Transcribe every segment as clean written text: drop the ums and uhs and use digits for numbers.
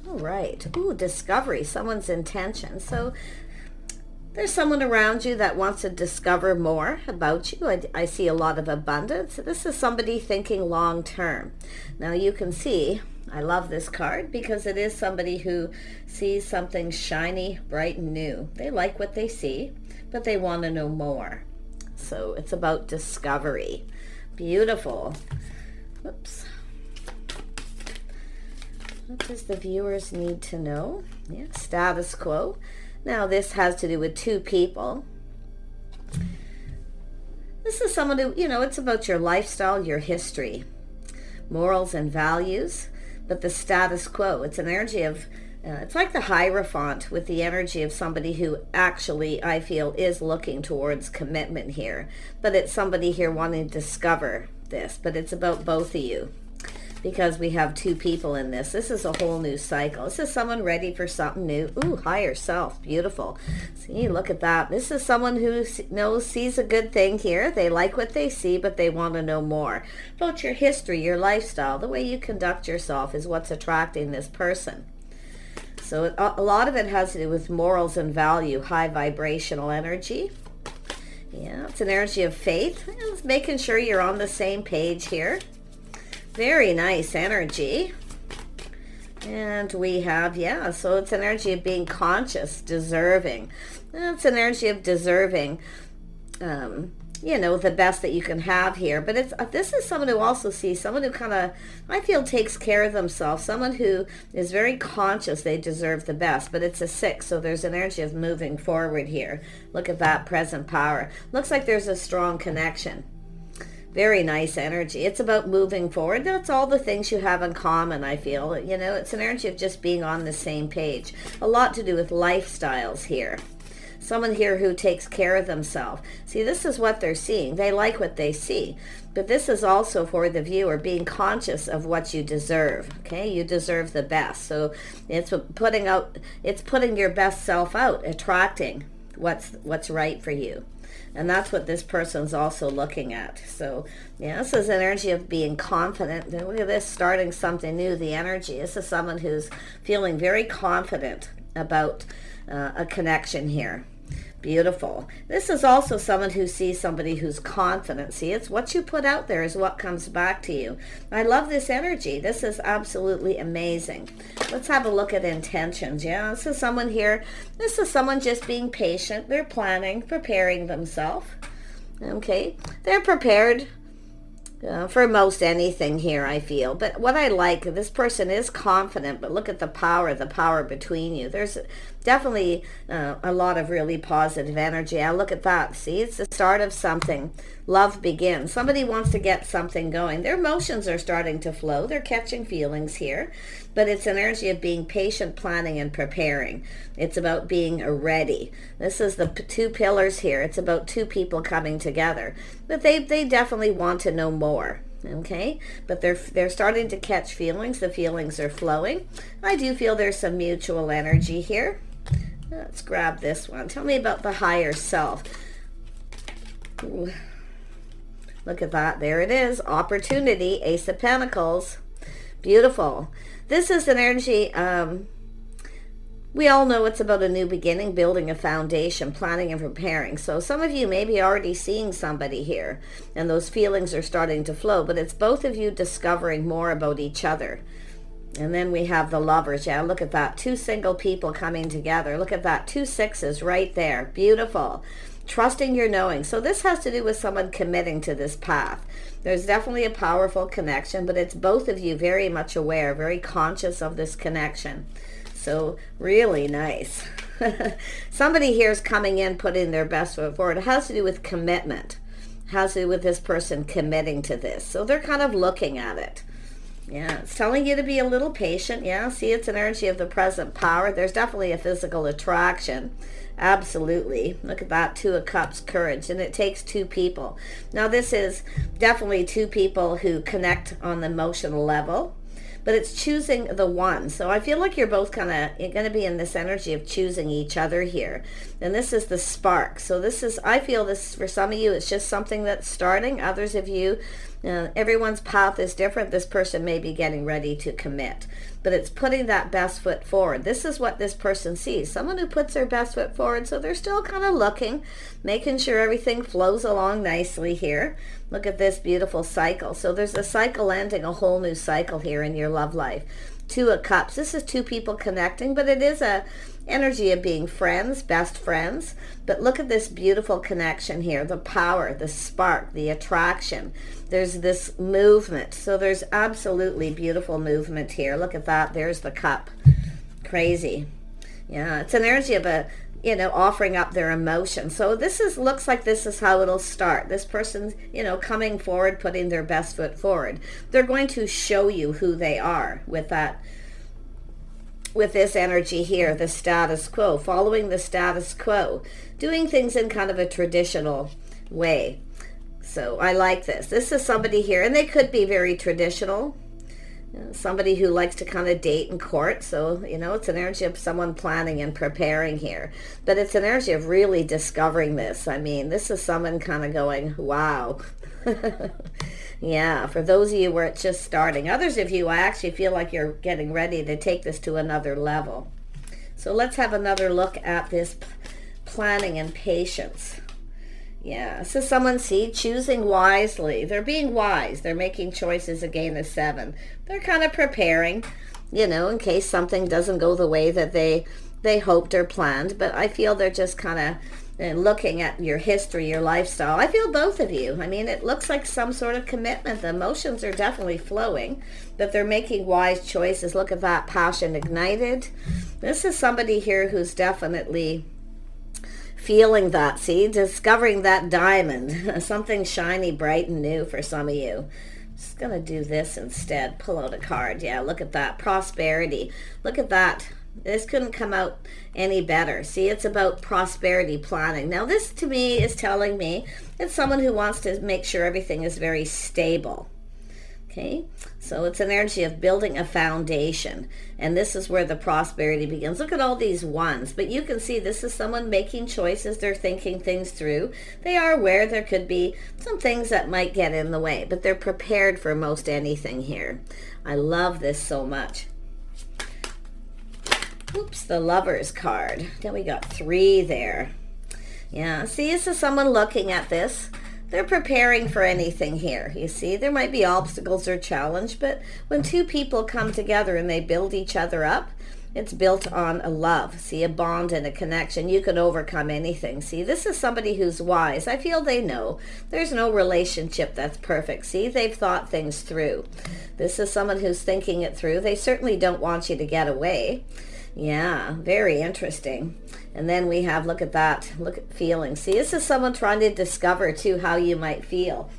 All right. Ooh, discovery, someone's intention. So there's someone around you that wants to discover more about you. I see a lot of abundance. This is somebody thinking long term. Now you can see, I love this card because it is somebody who sees something shiny, bright, and new. They like what they see, but they want to know more. So it's about discovery. Beautiful. Whoops. What does the viewers need to know? Yeah, status quo. Now this has to do with two people. This is someone who, it's about your lifestyle, your history, morals and values, but the status quo, it's an energy of, it's like the Hierophant with the energy of somebody who actually, I feel, is looking towards commitment here. But it's somebody here wanting to discover this, but it's about both of you. Because we have two people in this. This is a whole new cycle. This is someone ready for something new. Ooh, higher self. Beautiful. See, look at that. This is someone who sees a good thing here. They like what they see, but they want to know more. About your history, your lifestyle, the way you conduct yourself is what's attracting this person. So a lot of it has to do with morals and value, high vibrational energy. Yeah, it's an energy of faith. It's making sure you're on the same page here. Very nice energy. And we have, so it's an energy of being conscious, deserving. It's an energy of deserving, the best that you can have here. But this is someone who also sees, someone who kind of, I feel, takes care of themselves. Someone who is very conscious they deserve the best. But it's a 6, so there's an energy of moving forward here. Look at that present power. Looks like there's a strong connection. Very nice energy. It's about moving forward. That's all the things you have in common, I feel. It's an energy of just being on the same page. A lot to do with lifestyles here. Someone here who takes care of themselves. See, this is what they're seeing. They like what they see. But this is also for the viewer, being conscious of what you deserve. Okay, you deserve the best. So it's putting your best self out, attracting what's right for you. And that's what this person's also looking at. So, this is an energy of being confident. And look at this, starting something new, the energy. This is someone who's feeling very confident about a connection here. Beautiful. This is also someone who sees somebody who's confident. See, it's what you put out there is what comes back to you. I love this energy. This is absolutely amazing. Let's have a look at intentions. Yeah, this is someone here. This is someone just being patient. They're planning, preparing themselves. Okay, they're prepared for most anything here, I feel. But what I like, this person is confident, but look at the power between you. There's definitely a lot of really positive energy. I look at that. See, it's the start of something. Love begins. Somebody wants to get something going. Their emotions are starting to flow. They're catching feelings here. But it's an energy of being patient, planning, and preparing. It's about being ready. This is the two pillars here. It's about two people coming together. But they definitely want to know more. Okay, but they're starting to catch feelings. The feelings are flowing. I do feel there's some mutual energy here. Let's grab this one. Tell me about the higher self. Ooh. Look at that. There it is. Opportunity. Ace of Pentacles. Beautiful. This is an energy, we all know it's about a new beginning, building a foundation, planning and preparing. So some of you may be already seeing somebody here, and those feelings are starting to flow, but it's both of you discovering more about each other. And then we have the Lovers. Yeah, look at that. Two single people coming together. Look at that. 2 6s right there. Beautiful. Trusting your knowing. So this has to do with someone committing to this path. There's definitely a powerful connection, but it's both of you very much aware, very conscious of this connection. So really nice. Somebody here is coming in, putting their best foot forward. It has to do with commitment. It has to do with this person committing to this. So they're kind of looking at it. Yeah, it's telling you to be a little patient. Yeah, see, it's an energy of the present power. There's definitely a physical attraction. Absolutely. Look at that. 2 of Cups, courage. And it takes two people. Now, this is definitely two people who connect on the emotional level. But it's choosing the one. So I feel like you're both going to be in this energy of choosing each other here. And this is the spark. So this is, I feel this, for some of you, it's just something that's starting. Others of you, Everyone's path is different. This person may be getting ready to commit, but it's putting that best foot forward. This is what this person sees. Someone who puts their best foot forward, so they're still kind of looking, making sure everything flows along nicely here. Look at this beautiful cycle. So there's a cycle ending, a whole new cycle here in your love life. Two of Cups. This is two people connecting, but it is a energy of being friends, best friends. But look at this beautiful connection here, the power, the spark, the attraction. There's this movement. So there's absolutely beautiful movement here. Look at that. There's the cup. Crazy. Yeah, it's an energy of offering up their emotion. So looks like this is how it'll start. This person's, coming forward, putting their best foot forward. They're going to show you who they are with this energy here, the status quo, following the status quo, doing things in kind of a traditional way. So I like this. This is somebody here, and they could be very traditional. Somebody who likes to kind of date and court. So, it's an energy of someone planning and preparing here. But it's an energy of really discovering this. I mean, this is someone kind of going, wow. Yeah, for those of you where it's just starting. Others of you, I actually feel like you're getting ready to take this to another level. So let's have another look at this planning and patience. Yeah, so someone, choosing wisely. They're being wise. They're making choices. Again, the 7. They're kind of preparing, in case something doesn't go the way that they hoped or planned. But I feel they're just kind of looking at your history, your lifestyle. I feel both of you. I mean, it looks like some sort of commitment. The emotions are definitely flowing, but they're making wise choices. Look at that, passion ignited. This is somebody here who's definitely feeling that, discovering that diamond, something shiny, bright, and new for some of you. Just going to do this instead, pull out a card. Yeah, look at that, prosperity. Look at that. This couldn't come out any better. It's about prosperity planning. Now, this to me is telling me it's someone who wants to make sure everything is very stable. Okay, so it's an energy of building a foundation, and this is where the prosperity begins. Look at all these ones, but you can see this is someone making choices. They're thinking things through. They are aware there could be some things that might get in the way, but they're prepared for most anything here. I love this so much. Oops, the Lovers card. Then we got 3 there. Yeah, this is someone looking at this. They're preparing for anything here. You see, there might be obstacles or challenge, but when two people come together and they build each other up, it's built on a love. A bond and a connection. You can overcome anything. This is somebody who's wise. I feel they know. There's no relationship that's perfect. They've thought things through. This is someone who's thinking it through. They certainly don't want you to get away. Yeah, very interesting. And then we have, look at that, look at feelings. This is someone trying to discover too how you might feel.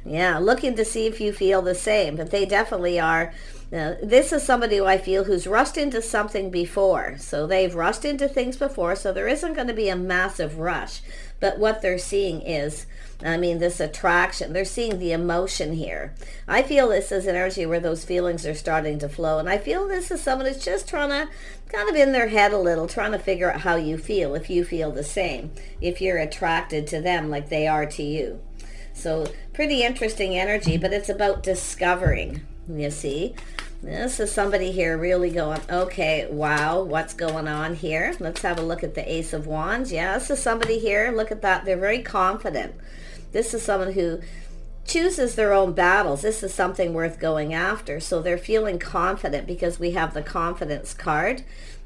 Yeah, looking to see if you feel the same, but they definitely are. This is somebody who I feel who's rushed into something before. So they've rushed into things before, so there isn't going to be a massive rush. But what they're seeing is, this attraction. They're seeing the emotion here. I feel this is an energy where those feelings are starting to flow. And I feel this is someone who's just trying to, kind of in their head a little, trying to figure out how you feel, if you feel the same, if you're attracted to them like they are to you. So pretty interesting energy, but it's about discovering, you see. This is somebody here really going, okay, wow, what's going on here? Let's have a look at the Ace of Wands. Yeah, this is somebody here. Look at that. They're very confident. This is someone who chooses their own battles. This is something worth going after. So they're feeling confident because we have the confidence card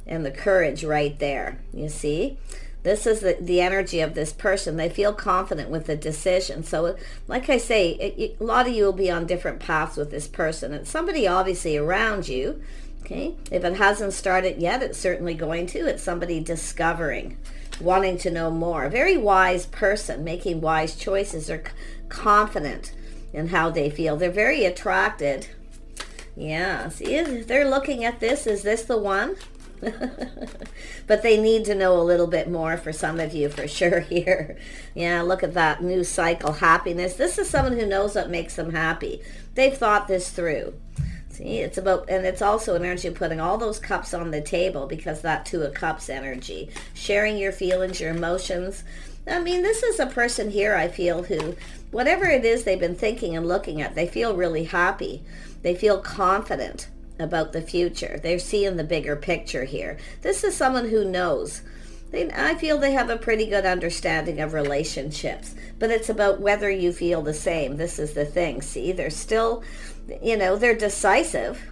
and the courage right there. You see? This is the energy of this person. They feel confident with the decision. So like I say, a lot of you will be on different paths with this person. It's somebody obviously around you. Okay, if it hasn't started yet, it's certainly going to. It's somebody discovering, wanting to know more. A very wise person, making wise choices. They're confident in how they feel. They're very attracted. Yeah, see, they're looking at this. Is this the one? But they need to know a little bit more for some of you for sure here. Yeah, look at that new cycle, happiness. This is someone who knows what makes them happy. They've thought this through. See, it's about, and it's also an energy of putting all those cups on the table because that 2 of Cups energy, sharing your feelings, your emotions, I mean, this is a person here, I feel, who, whatever it is they've been thinking and looking at, they feel really happy. They feel confident about the future. They're seeing the bigger picture here. This is someone who knows. I feel they have a pretty good understanding of relationships, but it's about whether you feel the same. This is the thing. See, they're still, they're decisive,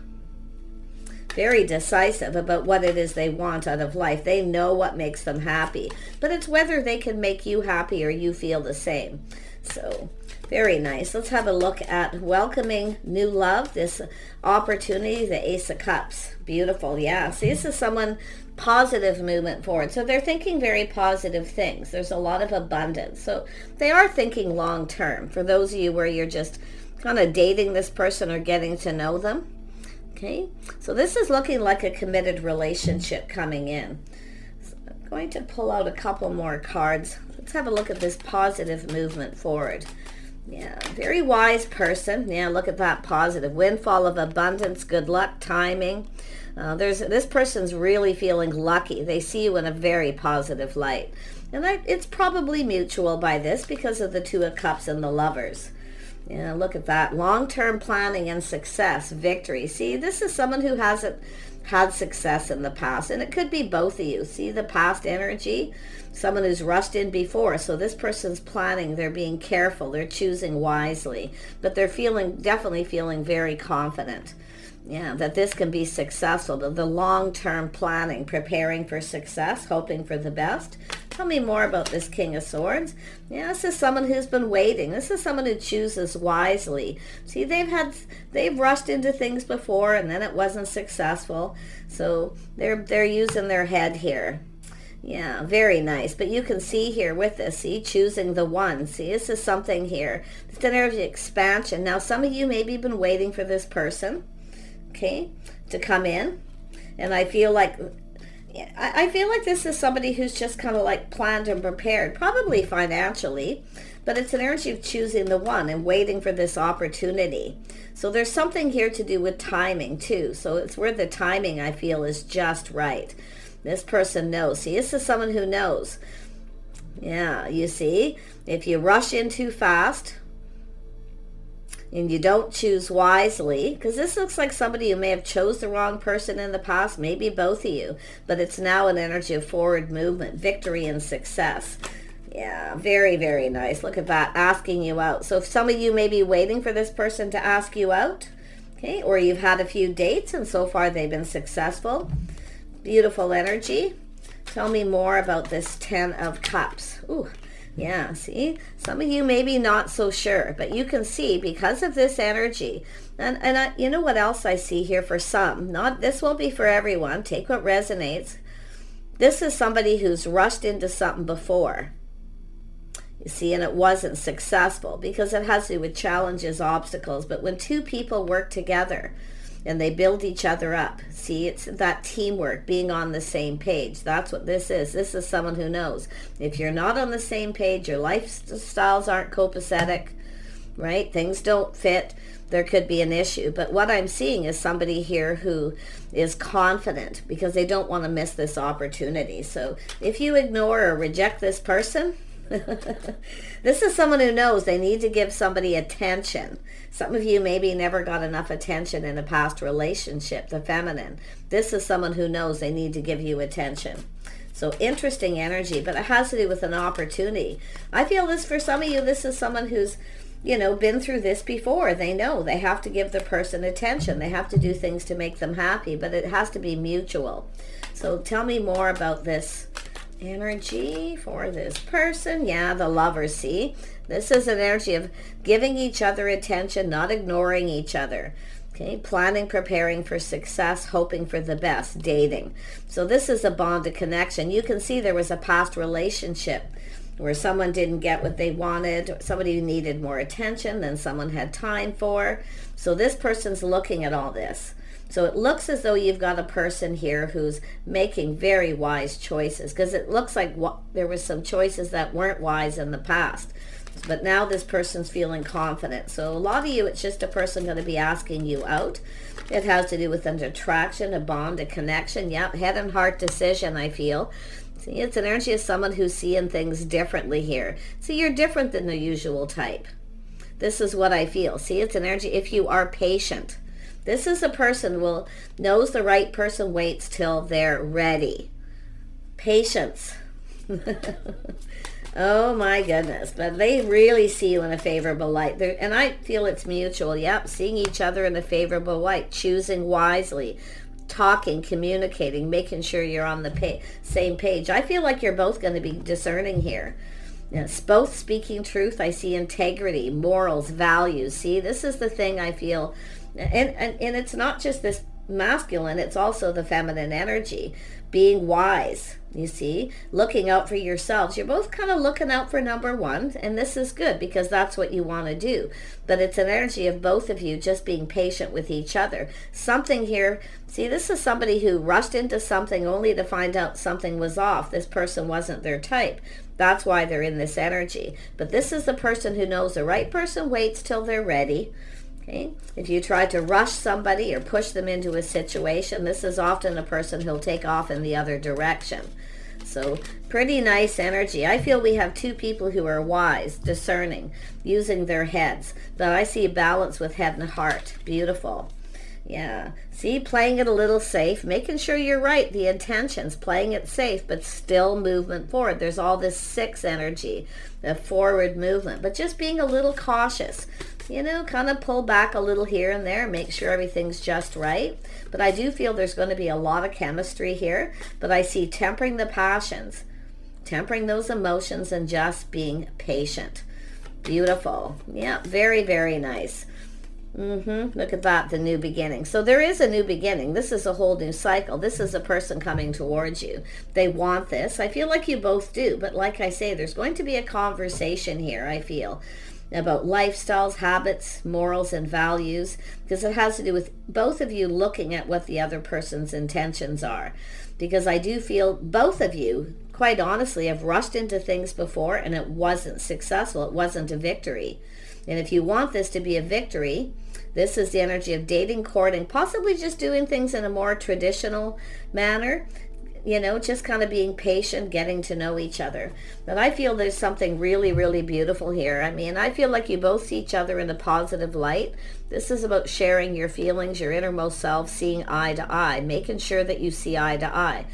very decisive about what it is they want out of life. They know what makes them happy, but it's whether they can make you happy or you feel the same. So very nice. Let's have a look at welcoming new love, this opportunity, the Ace of Cups. Beautiful. Yeah. See, this is someone, positive movement forward. So they're thinking very positive things. There's a lot of abundance. So they are thinking long term. For those of you where you're just kind of dating this person or getting to know them. Okay, so this is looking like a committed relationship coming in. So I'm going to pull out a couple more cards. Let's have a look at this positive movement forward. Yeah, very wise person. Yeah, look at that positive. Windfall of abundance, good luck, timing. This person's really feeling lucky. They see you in a very positive light. And it's probably mutual by this because of the Two of Cups and the Lovers. Yeah, look at that. Long-term planning and success, victory. See, this is someone who hasn't had success in the past, and it could be both of you. See the past energy? Someone who's rushed in before. So this person's planning, they're being careful, they're choosing wisely, but they're definitely feeling very confident. Yeah, that this can be successful. The long-term planning, preparing for success, hoping for the best. Tell me more about this King of Swords. Yeah, this is someone who's been waiting. This is someone who chooses wisely. See, they've rushed into things before and then it wasn't successful. So they're using their head here. Yeah, very nice. But you can see here with this, see, choosing the one. See, this is something here. It's an energy expansion. Now, some of you maybe been waiting for this person, okay, to come in. And I feel like this is somebody who's just kind of like planned and prepared, probably financially, but it's an energy of choosing the one and waiting for this opportunity. So there's something here to do with timing too. So it's where the timing, I feel, is just right. This person knows. See, this is someone who knows. Yeah, you see, if you rush in too fast and you don't choose wisely, because this looks like somebody who may have chose the wrong person in the past, maybe both of you, but it's now an energy of forward movement, victory and success. Yeah, very, very nice. Look at that, asking you out. So if some of you may be waiting for this person to ask you out, okay, or you've had a few dates and so far they've been successful. Beautiful energy. Tell me more about this Ten of Cups. Ooh. Yeah, see, some of you maybe not so sure, but you can see because of this energy. And you know what else I see here for some? This won't be for everyone. Take what resonates. This is somebody who's rushed into something before. You see, and it wasn't successful because it has to do with challenges, obstacles. But when two people work together and they build each other up, see, it's that teamwork, being on the same page. That's what this is. This is someone who knows. If you're not on the same page, your lifestyles aren't copacetic, right? Things don't fit. There could be an issue. But what I'm seeing is somebody here who is confident because they don't want to miss this opportunity. So if you ignore or reject this person, this is someone who knows they need to give somebody attention. Some of you maybe never got enough attention in a past relationship, the feminine. This is someone who knows they need to give you attention. So interesting energy, but it has to do with an opportunity. I feel this for some of you, this is someone who's, been through this before. They know they have to give the person attention. They have to do things to make them happy, but it has to be mutual. So tell me more about this energy for this person. Yeah, the Lovers, see? This is an energy of giving each other attention, not ignoring each other. Okay, planning, preparing for success, hoping for the best, dating. So this is a bond of connection. You can see there was a past relationship where someone didn't get what they wanted, somebody who needed more attention than someone had time for. So this person's looking at all this. So it looks as though you've got a person here who's making very wise choices, because it looks like there was some choices that weren't wise in the past. But now this person's feeling confident. So a lot of you, it's just a person going to be asking you out. It has to do with an attraction, a bond, a connection. Yep, head and heart decision, I feel. See, it's an energy of someone who's seeing things differently here. See, you're different than the usual type. This is what I feel. See, it's an energy if you are patient. This is a person who knows the right person waits till they're ready. Patience. Oh my goodness. But they really see you in a favorable light. And I feel it's mutual. Yep, seeing each other in a favorable light. Choosing wisely. Talking, communicating, making sure you're on the same page. I feel like you're both going to be discerning here. It's both speaking truth. I see integrity, morals, values. See, this is the thing I feel. And it's not just this masculine, it's also the feminine energy. Being wise, you see, looking out for yourselves. You're both kind of looking out for number one, and this is good because that's what you want to do. But it's an energy of both of you just being patient with each other. Something here, see, this is somebody who rushed into something only to find out something was off. This person wasn't their type. That's why they're in this energy. But this is the person who knows the right person waits till they're ready. Okay. If you try to rush somebody or push them into a situation, this is often a person who'll take off in the other direction. So pretty nice energy. I feel we have two people who are wise, discerning, using their heads. But I see balance with head and heart. Beautiful. Yeah. See, playing it a little safe, making sure you're right, the intentions, playing it safe, but still movement forward. There's all this 6 energy, the forward movement, but just being a little cautious. You know, kind of pull back a little here and there, make sure everything's just right. But I do feel there's going to be a lot of chemistry here, but I see tempering the passions, tempering those emotions, and just being patient. Beautiful. Yeah, very, very nice. Look at that, the new beginning. So there is a new beginning. This is a whole new cycle. This is a person coming towards you. They want this. I feel like you both do, but like I say, there's going to be a conversation here, I feel, about lifestyles, habits, morals, and values, because it has to do with both of you looking at what the other person's intentions are. Because I do feel both of you, quite honestly, have rushed into things before and it wasn't successful. It wasn't a victory. And if you want this to be a victory, this is the energy of dating, courting, possibly just doing things in a more traditional manner. You know, just kind of being patient, getting to know each other. But I feel there's something really, really beautiful here. I mean, I feel like you both see each other in a positive light. This is about sharing your feelings, your innermost self, seeing eye to eye, making sure that you see eye to eye.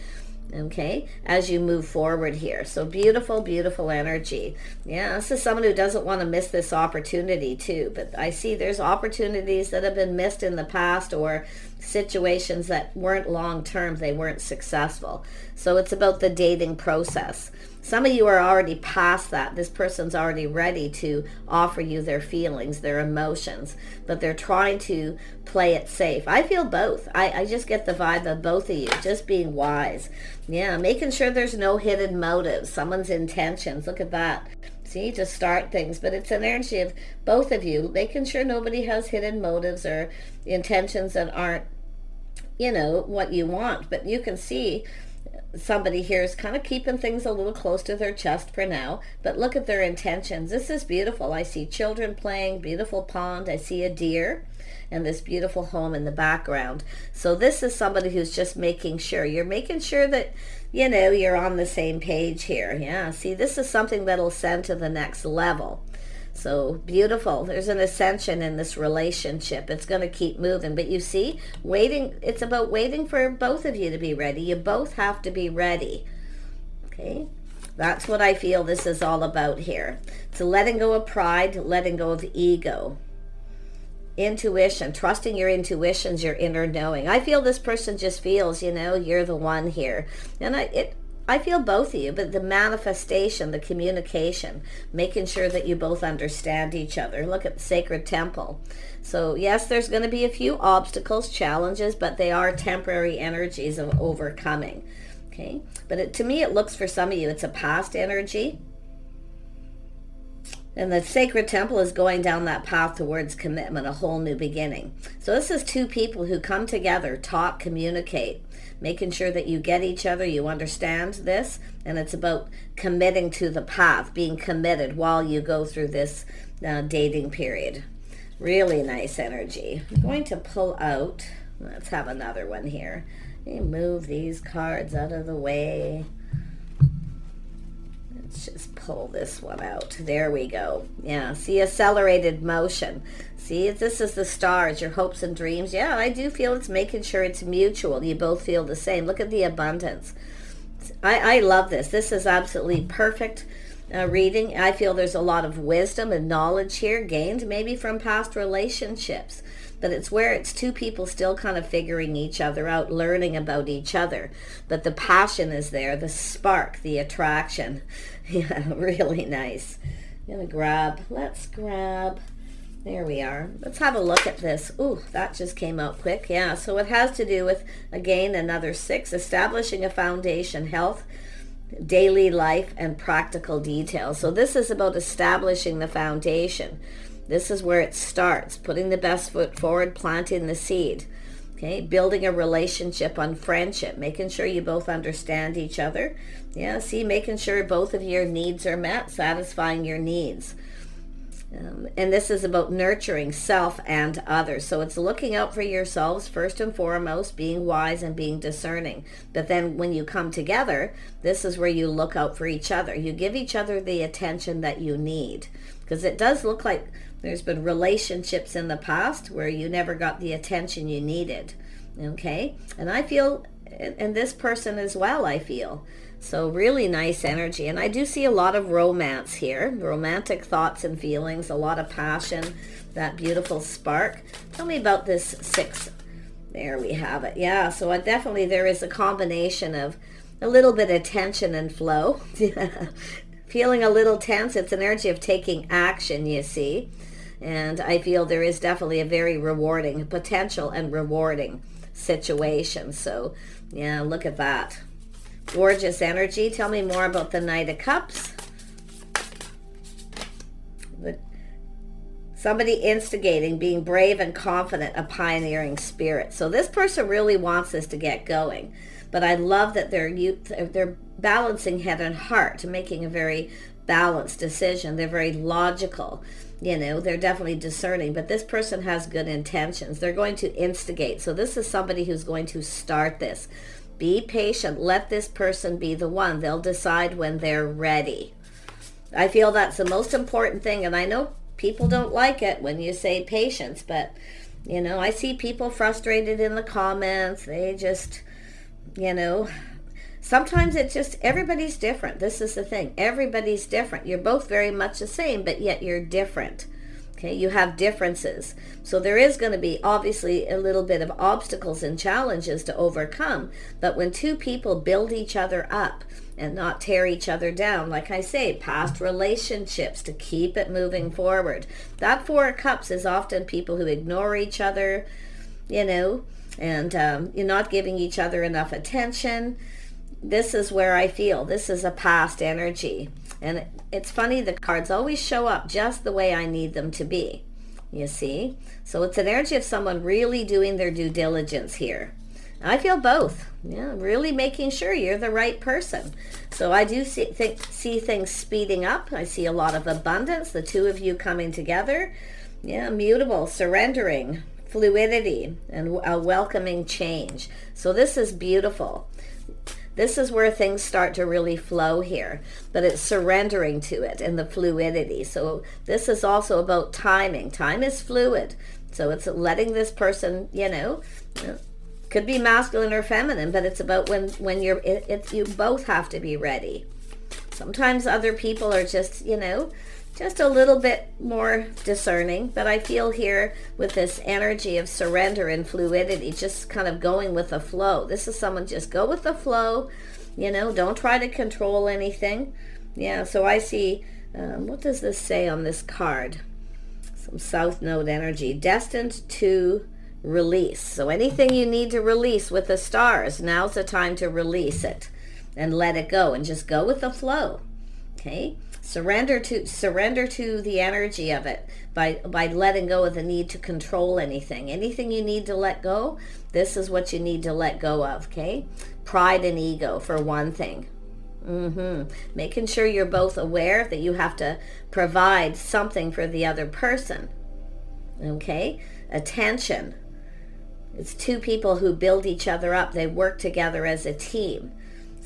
Okay, as you move forward here. So beautiful, beautiful energy. Yeah, this is someone who doesn't want to miss this opportunity too. But I see there's opportunities that have been missed in the past, or situations that weren't long-term, they weren't successful. So it's about the dating process. Some of you are already past that. This person's already ready to offer you their feelings, their emotions, but they're trying to play it safe. I feel both. I just get the vibe of both of you, just being wise. Yeah, making sure there's no hidden motives, someone's intentions. Look at that. See, to start things, but it's an energy of both of you, making sure nobody has hidden motives or intentions that aren't, you know, what you want. But you can see somebody here is kind of keeping things a little close to their chest for now, but look at their intentions. This is beautiful. I see children playing, beautiful pond. I see a deer and this beautiful home in the background. So this is somebody who's just making sure. You're making sure that, you know, you're on the same page here. Yeah, see, this is something that'll send to the next level. So beautiful. There's an ascension in this relationship. It's going to keep moving. But you see, waiting, it's about waiting for both of you to be ready. You both have to be ready. Okay? That's what I feel this is all about here. So letting go of pride, letting go of ego. Intuition, trusting your intuitions, your inner knowing. I feel this person just feels, you know, you're the one here. And I feel both of you, but the manifestation, the communication, making sure that you both understand each other. Look at the sacred temple. So yes, there's going to be a few obstacles, challenges, but they are temporary energies of overcoming. Okay, but to me, it looks for some of you, it's a past energy. And the sacred temple is going down that path towards commitment, a whole new beginning. So this is two people who come together, talk, communicate, making sure that you get each other, you understand this, and it's about committing to the path, being committed while you go through this dating period. Really nice energy. I'm going to pull out, let's have another one here. Let me move these cards out of the way. Let's just pull this one out. There we go. Yeah, see, accelerated motion. See, this is the stars, your hopes and dreams. Yeah, I do feel it's making sure it's mutual. You both feel the same. Look at the abundance. I love this. This is absolutely perfect reading. I feel there's a lot of wisdom and knowledge here gained maybe from past relationships. But it's where it's two people still kind of figuring each other out, learning about each other. But the passion is there, the spark, the attraction. Yeah, really nice. Let's grab, there we are. Let's have a look at this. Ooh, that just came out quick. Yeah, so it has to do with, again, another 6, establishing a foundation, health, daily life, and practical details. So this is about establishing the foundation. This is where it starts, putting the best foot forward, planting the seed. Okay, building a relationship on friendship, making sure you both understand each other. Yeah, see, making sure both of your needs are met, satisfying your needs. And this is about nurturing self and others. So it's looking out for yourselves first and foremost, being wise and being discerning. But then when you come together, this is where you look out for each other. You give each other the attention that you need. Because it does look like there's been relationships in the past where you never got the attention you needed. Okay? And I feel, and this person as well, I feel. So really nice energy. And I do see a lot of romance here. Romantic thoughts and feelings, a lot of passion, that beautiful spark. Tell me about this 6. There we have it. Yeah, so definitely there is a combination of a little bit of tension and flow. Feeling a little tense. It's an energy of taking action, you see. And I feel there is definitely a very rewarding potential and rewarding situation. So, yeah, look at that. Gorgeous energy. Tell me more about the Knight of Cups. Somebody instigating, being brave and confident, a pioneering spirit. So this person really wants this to get going. But I love that they're balancing head and heart, making a very balanced decision. They're very logical. They're definitely discerning. But this person has good intentions. They're going to instigate. So this is somebody who's going to start this. Be patient. Let this person be the one. They'll decide when they're ready. I feel that's the most important thing. And I know people don't like it when you say patience. But, I see people frustrated in the comments. They just, sometimes it's just everybody's different. This is the thing. Everybody's different. You're both very much the same, but yet you're different. Okay, you have differences. So there is going to be obviously a little bit of obstacles and challenges to overcome. But when two people build each other up and not tear each other down, like I say, past relationships to keep it moving forward. That 4 of Cups is often people who ignore each other, and you're not giving each other enough attention. This is where I feel this is a past energy. And it's funny, the cards always show up just the way I need them to be, you see. So it's an energy of someone really doing their due diligence here. I feel both. Yeah, really making sure you're the right person. So I do see things speeding up. I see a lot of abundance, the two of you coming together. Yeah, mutable, surrendering, fluidity, and a welcoming change. So this is beautiful. This is where things start to really flow here, but it's surrendering to it and the fluidity. So this is also about timing. Time is fluid. So it's letting this person, could be masculine or feminine, but it's about when you both have to be ready. Sometimes other people are just, just a little bit more discerning, but I feel here with this energy of surrender and fluidity, just kind of going with the flow. This is someone just go with the flow, don't try to control anything. Yeah, so I see, what does this say on this card? Some South Node energy, destined to release. So anything you need to release with the stars, now's the time to release it and let it go and just go with the flow. Okay? Surrender to the energy of it by letting go of the need to control anything. Anything you need to let go, this is what you need to let go of, okay? Pride and ego, for one thing. Making sure you're both aware that you have to provide something for the other person, okay? Attention. It's two people who build each other up. They work together as a team.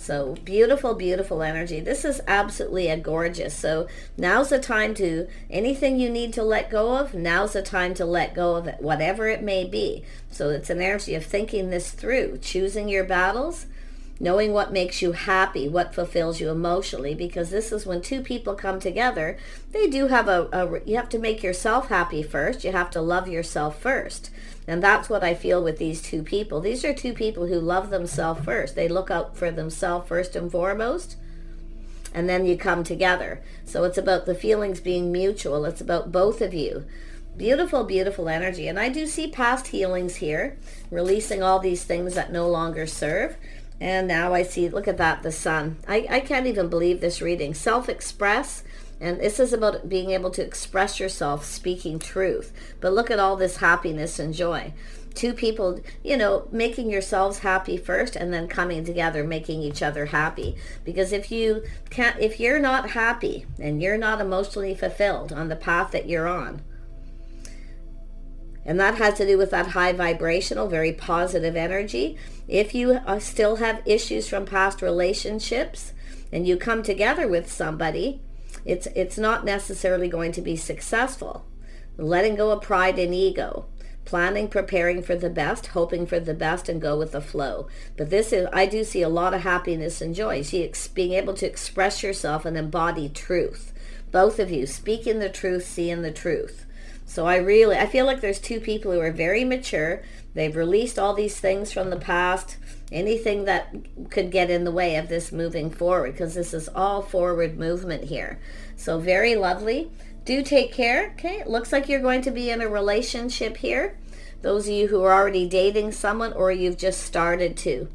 So beautiful, beautiful energy. This is absolutely a gorgeous. So now's the time to, anything you need to let go of, now's the time to let go of it, whatever it may be. So it's an energy of thinking this through, choosing your battles, knowing what makes you happy, what fulfills you emotionally, because this is when two people come together. They do have you have to make yourself happy first. You have to love yourself first. And that's what I feel with these two people. These are two people who love themselves first. They look out for themselves first and foremost, and then you come together. So it's about the feelings being mutual. It's about both of you. Beautiful, beautiful energy. And I do see past healings here, releasing all these things that no longer serve. And now I see, look at that, the sun. I can't even believe this reading. Self-express. And this is about being able to express yourself, speaking truth. But look at all this happiness and joy. Two people, making yourselves happy first and then coming together, making each other happy. Because if you're not happy and you're not emotionally fulfilled on the path that you're on, and that has to do with that high vibrational, very positive energy. If you still have issues from past relationships and you come together with somebody, it's not necessarily going to be successful. Letting go of pride and ego. Planning, preparing for the best, hoping for the best, and go with the flow. But I do see a lot of happiness and joy. See, being able to express yourself and embody truth. Both of you speaking the truth, seeing the truth. So I feel like there's two people who are very mature. They've released all these things from the past, anything that could get in the way of this moving forward, because this is all forward movement here. So very lovely. Do take care. Okay, it looks like you're going to be in a relationship here. Those of you who are already dating someone, or you've just started to.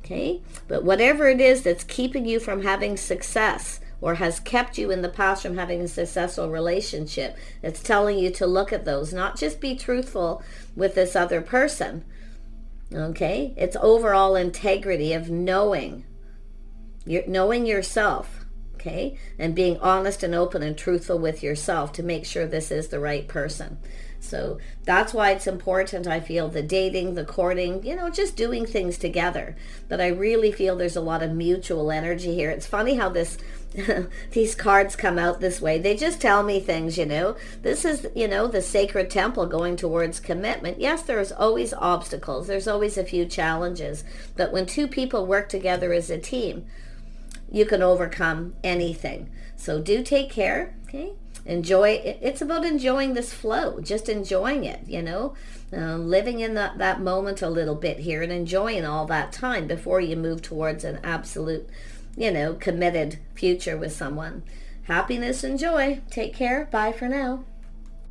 Okay, but whatever it is that's keeping you from having success, or has kept you in the past from having a successful relationship, it's telling you to look at those, not just be truthful with this other person. Okay, it's overall integrity of knowing yourself, okay, and being honest and open and truthful with yourself to make sure this is the right person. So that's why it's important, I feel, the dating, the courting, just doing things together. But I really feel there's a lot of mutual energy here. It's funny how these cards come out this way. They just tell me things, This is, the sacred temple going towards commitment. Yes, there's always obstacles. There's always a few challenges. But when two people work together as a team, you can overcome anything. So do take care, okay? Enjoy it. It's about enjoying this flow, just enjoying it, living in that moment a little bit here and enjoying all that time before you move towards an absolute, committed future with someone. Happiness and joy. Take care. Bye for now.